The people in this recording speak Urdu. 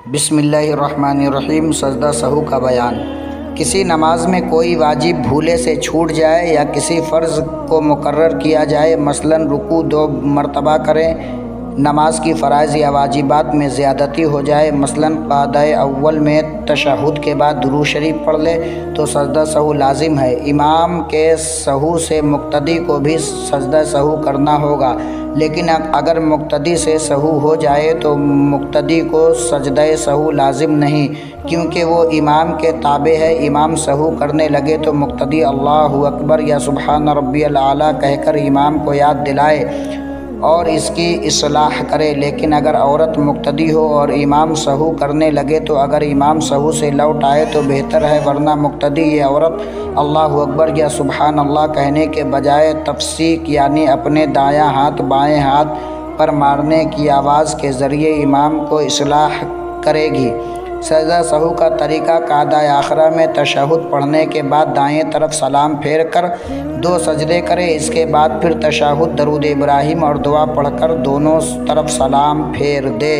بسم اللہ الرحمن الرحیم۔ سجدہ سہو کا بیان۔ کسی نماز میں کوئی واجب بھولے سے چھوٹ جائے یا کسی فرض کو مقرر کیا جائے، مثلاً رکوع 2 مرتبہ کریں، نماز کی فرائض یا واجبات میں زیادتی ہو جائے، مثلاً قعدہ اول میں تشہد کے بعد درود شریف پڑھ لے تو سجدہ سہو لازم ہے۔ امام کے سہو سے مقتدی کو بھی سجدہ سہو کرنا ہوگا، لیکن اگر مقتدی سے سہو ہو جائے تو مقتدی کو سجدہ سہو لازم نہیں، کیونکہ وہ امام کے تابع ہے۔ امام سہو کرنے لگے تو مقتدی اللہ اکبر یا سبحان ربی الاعلیٰ کہہ کر امام کو یاد دلائے اور اس کی اصلاح کرے۔ لیکن اگر عورت مقتدی ہو اور امام سہو کرنے لگے تو اگر امام سہو سے لوٹ آئے تو بہتر ہے، ورنہ مقتدی یہ عورت اللہ اکبر یا سبحان اللہ کہنے کے بجائے تفسیق یعنی اپنے دایاں ہاتھ بائیں ہاتھ پر مارنے کی آواز کے ذریعے امام کو اصلاح کرے گی۔ سجدہ سہو کا طریقہ: قعدہ آخرہ میں تشہد پڑھنے کے بعد دائیں طرف سلام پھیر کر 2 سجدے کرے، اس کے بعد پھر تشہد، درود ابراہیم اور دعا پڑھ کر دونوں طرف سلام پھیر دے۔